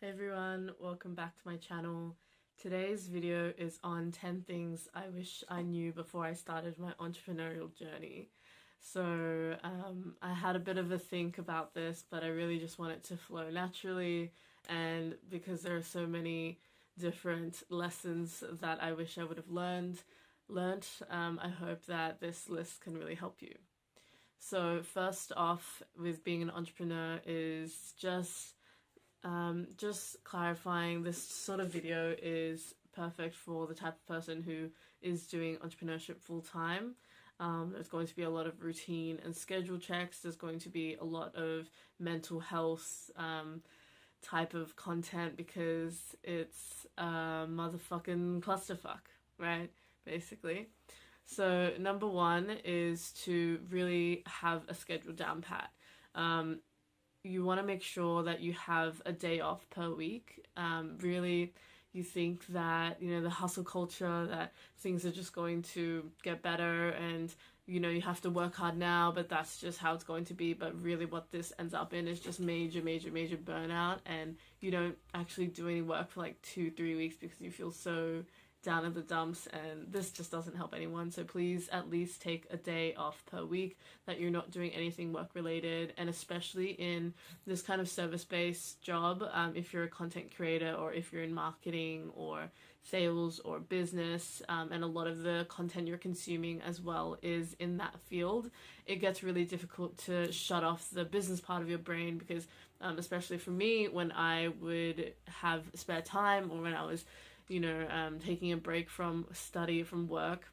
Hey everyone, welcome back to my channel. Today's video is on 10 things I wish I knew before I started my entrepreneurial journey. So I had a bit of a think about this, but I really just want it to flow naturally, and because there are so many different lessons that I wish I would have learnt, I hope that this list can really help you. So first off with being an entrepreneur is just clarifying, this sort of video is perfect for the type of person who is doing entrepreneurship full time. There's going to be a lot of routine and schedule checks. There's going to be a lot of mental health type of content because it's a motherfucking clusterfuck, right? Basically. So number one is to really have a schedule down pat. You want to make sure that you have a day off per week. Really, you think that, the hustle culture, that things are just going to get better and, you have to work hard now, but that's just how it's going to be. But really what this ends up in is just major burnout, and you don't actually do any work for like 2-3 weeks because you feel so down in the dumps, and this just doesn't help anyone. So please at least take a day off per week that you're not doing anything work related, and especially in this kind of service-based job, if you're a content creator or if you're in marketing or sales or business, and a lot of the content you're consuming as well is in that field, it gets really difficult to shut off the business part of your brain because especially for me, when I would have spare time or when I was taking a break from study, from work,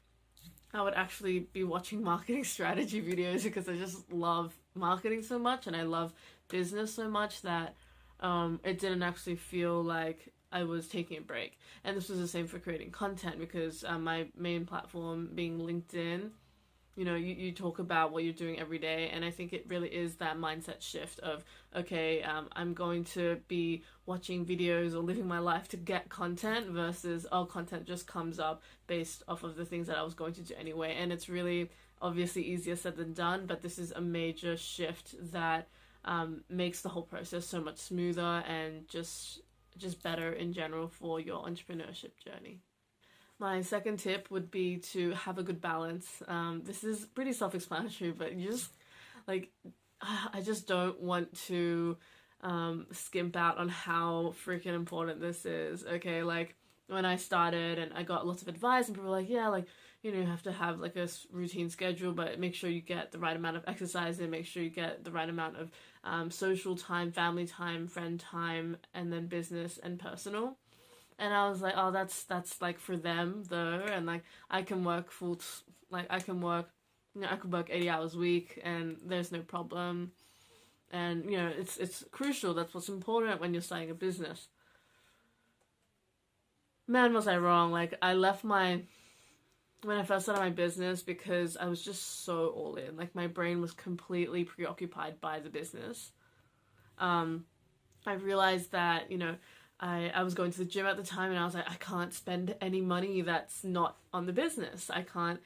I would actually be watching marketing strategy videos because I just love marketing so much and I love business so much that it didn't actually feel like I was taking a break. And this was the same for creating content because my main platform being LinkedIn, you talk about what you're doing every day, and I think it really is that mindset shift of, okay, I'm going to be watching videos or living my life to get content versus, content just comes up based off of the things that I was going to do anyway. And it's really obviously easier said than done, but this is a major shift that makes the whole process so much smoother and just better in general for your entrepreneurship journey. My second tip would be to have a good balance. This is pretty self-explanatory, but I just don't want to skimp out on how freaking important this is. Okay, like when I started and I got lots of advice and people were like, yeah, you have to have like a routine schedule, but make sure you get the right amount of exercise and make sure you get the right amount of social time, family time, friend time, and then business and personal. And I was like, oh, that's like for them though, and like I can work I could work 80 hours a week and there's no problem. And it's crucial. That's what's important when you're starting a business. Man, was I wrong. Like I left when I first started my business because I was just so all in. Like my brain was completely preoccupied by the business. I realized that, I was going to the gym at the time and I was like, I can't spend any money that's not on the business. I can't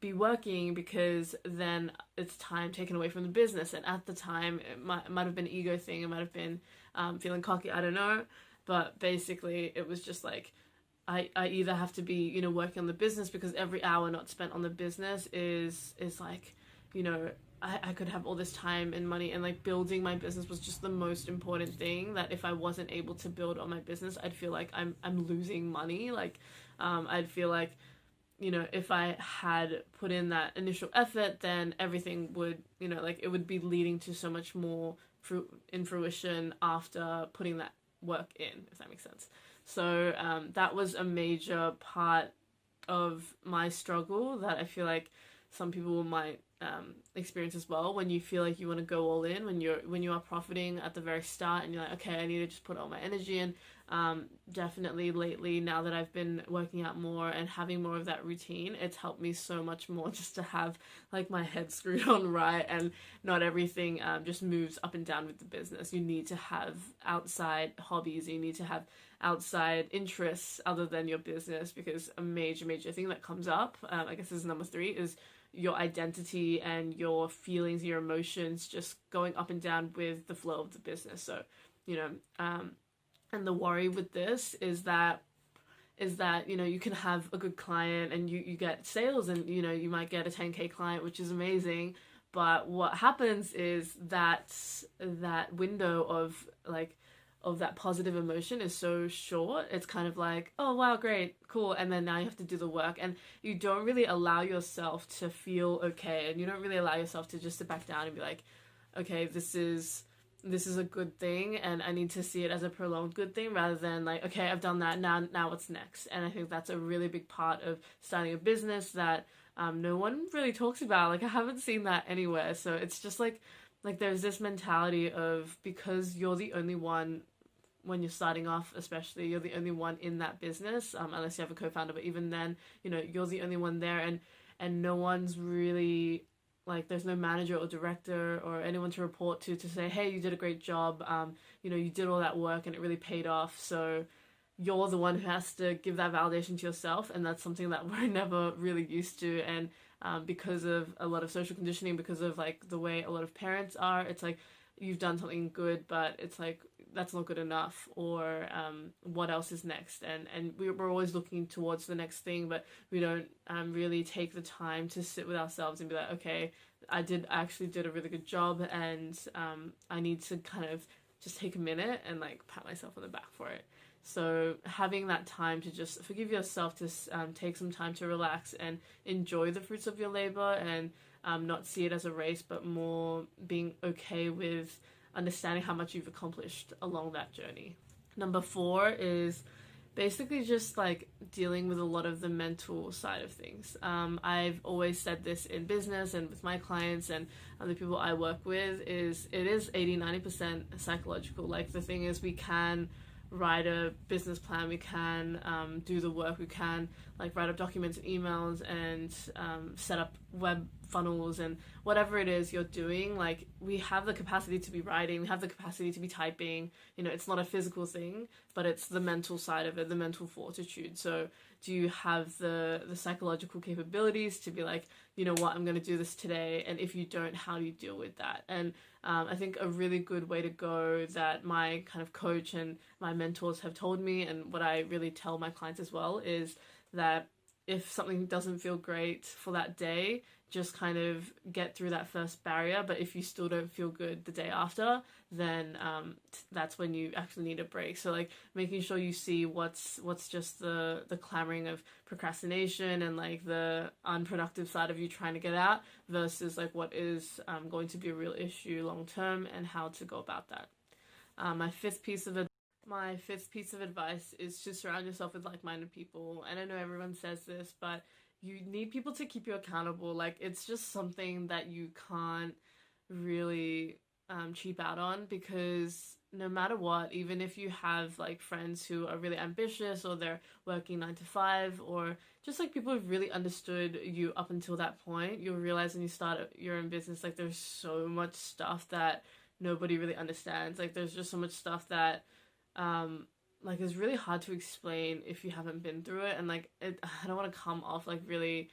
be working because then it's time taken away from the business. And at the time, it might have been an ego thing. It might have been feeling cocky. I don't know. But basically, it was just like, I either have to be, working on the business because every hour not spent on the business is like, I could have all this time and money, and like building my business was just the most important thing, that if I wasn't able to build on my business, I'd feel like I'm losing money. Like I'd feel like, if I had put in that initial effort, then everything would, it would be leading to so much more in fruition after putting that work in, if that makes sense. So that was a major part of my struggle that I feel like some people might experience as well, when you feel like you want to go all in when you are profiting at the very start and you're like, okay, I need to just put all my energy in. Definitely lately, now that I've been working out more and having more of that routine, it's helped me so much more just to have like my head screwed on right, and not everything just moves up and down with the business. You need to have outside hobbies, you need to have outside interests other than your business, because a major thing that comes up, I guess this is number 3, is your identity and your feelings, your emotions just going up and down with the flow of the business. So, And the worry with this is that you know, you can have a good client and you get sales, and you know, you might get a 10K client, which is amazing, but what happens is that window of that positive emotion is so short. It's kind of like, oh wow, great, cool, and then now you have to do the work, and you don't really allow yourself to feel okay, and you don't really allow yourself to just sit back down and be like, okay, this is a good thing, and I need to see it as a prolonged good thing, rather than like, okay, I've done that, now what's next? And I think that's a really big part of starting a business that no one really talks about. Like, I haven't seen that anywhere. So it's just like there's this mentality of, because you're the only one when you're starting off, especially, you're the only one in that business, unless you have a co-founder, but even then, you know, you're the only one there, and no one's really, like, there's no manager or director or anyone to report to say, hey, you did a great job, you know, you did all that work and it really paid off. So you're the one who has to give that validation to yourself, and that's something that we're never really used to. And because of a lot of social conditioning, because of like the way a lot of parents are, it's like, you've done something good, but it's like, that's not good enough, or what else is next? And we're always looking towards the next thing, but we don't really take the time to sit with ourselves and be like, okay, I actually did a really good job, and I need to kind of just take a minute and like pat myself on the back for it. So having that time to just forgive yourself, to take some time to relax and enjoy the fruits of your labor, and not see it as a race, but more being okay with understanding how much you've accomplished along that journey. Number 4 is basically just like dealing with a lot of the mental side of things. I've always said this in business and with my clients and the people I work with, is it is 80-90% psychological. Like, the thing is, we can write a business plan, we can do the work, we can like write up documents and emails, and set up web funnels, and whatever it is you're doing, like, we have the capacity to be writing, we have the capacity to be typing. You know, it's not a physical thing, but it's the mental side of it, the mental fortitude. So do you have the psychological capabilities to be like, you know what, I'm going to do this today? And if you don't, how do you deal with that? And I think a really good way to go that my kind of coach and my mentors have told me, and what I really tell my clients as well, is that if something doesn't feel great for that day, just kind of get through that first barrier. But if you still don't feel good the day after, then that's when you actually need a break. So like making sure you see what's just the clamoring of procrastination and like the unproductive side of you trying to get out, versus like what is going to be a real issue long term, and how to go about that. My fifth piece of advice is to surround yourself with like-minded people. And I know everyone says this, but you need people to keep you accountable. Like, it's just something that you can't really cheap out on, because no matter what, even if you have like friends who are really ambitious, or they're working 9 to 5, or just like people who've really understood you up until that point, you'll realize when you start your own business, like, there's so much stuff that nobody really understands. Like, there's just so much stuff that like is really hard to explain if you haven't been through it. And like, I don't want to come off like really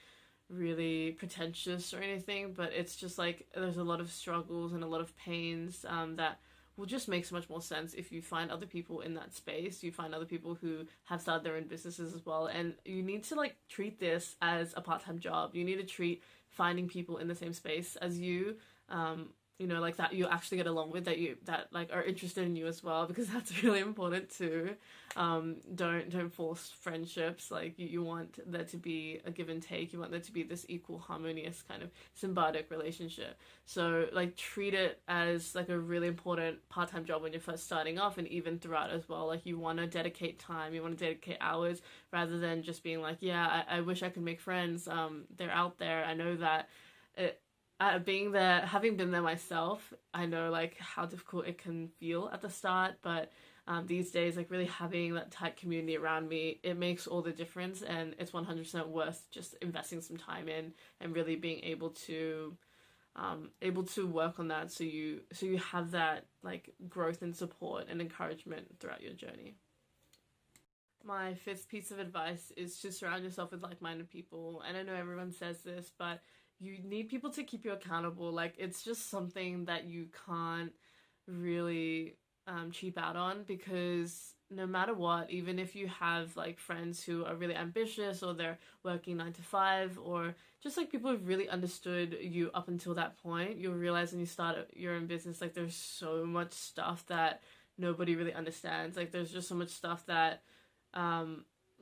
pretentious or anything, but it's just like, there's a lot of struggles and a lot of pains that will just make so much more sense if you find other people in that space. You find other people who have started their own businesses as well, and you need to like treat this as a part-time job. You need to treat finding people in the same space as you, you know, like that you actually get along with, that like are interested in you as well, because that's really important too. Don't force friendships. Like, you want there to be a give and take. You want there to be this equal, harmonious kind of symbiotic relationship. So like, treat it as like a really important part-time job when you're first starting off, and even throughout as well. Like, you want to dedicate time, you want to dedicate hours, rather than just being like, yeah, I wish I could make friends. They're out there. I know that being there, having been there myself, I know like how difficult it can feel at the start, but these days, like, really having that tight community around me, it makes all the difference, and it's 100% worth just investing some time in, and really being able to work on that, so you have that like growth and support and encouragement throughout your journey. My fifth piece of advice is to surround yourself with like-minded people. And I know everyone says this, but you need people to keep you accountable. Like, it's just something that you can't really cheap out on, because no matter what, even if you have like friends who are really ambitious, or they're working 9 to 5, or just like people who've really understood you up until that point, you'll realize when you start your own business, like there's so much stuff that nobody really understands. Like there's just so much stuff that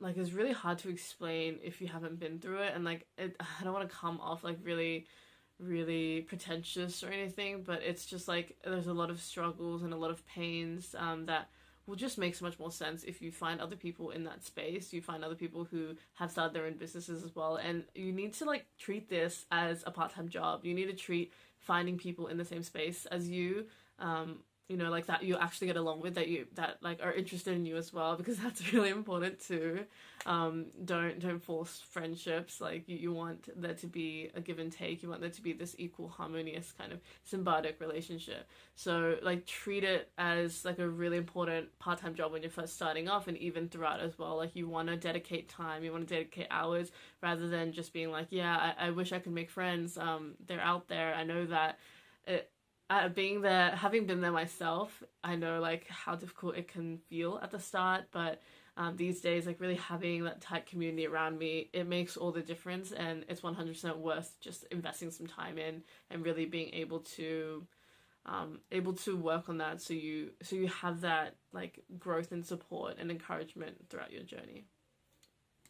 like is really hard to explain if you haven't been through it. And like I don't want to come off like really pretentious or anything, but it's just like there's a lot of struggles and a lot of pains that will just make so much more sense if you find other people in that space. You find other people who have started their own businesses as well, and you need to like treat this as a part-time job. You need to treat finding people in the same space as you, you know, like that you actually get along with, that like are interested in you as well, because that's really important too. Don't force friendships. Like you want there to be a give and take. You want there to be this equal, harmonious kind of symbiotic relationship. So like treat it as like a really important part-time job when you're first starting off, and even throughout as well. Like you want to dedicate time, you want to dedicate hours, rather than just being like, yeah, I wish I could make friends. They're out there. I know that being there, having been there myself, I know like how difficult it can feel at the start, but these days, like really having that tight community around me, it makes all the difference, and it's 100% worth just investing some time in, and really being able to work on that, so you have that like growth and support and encouragement throughout your journey.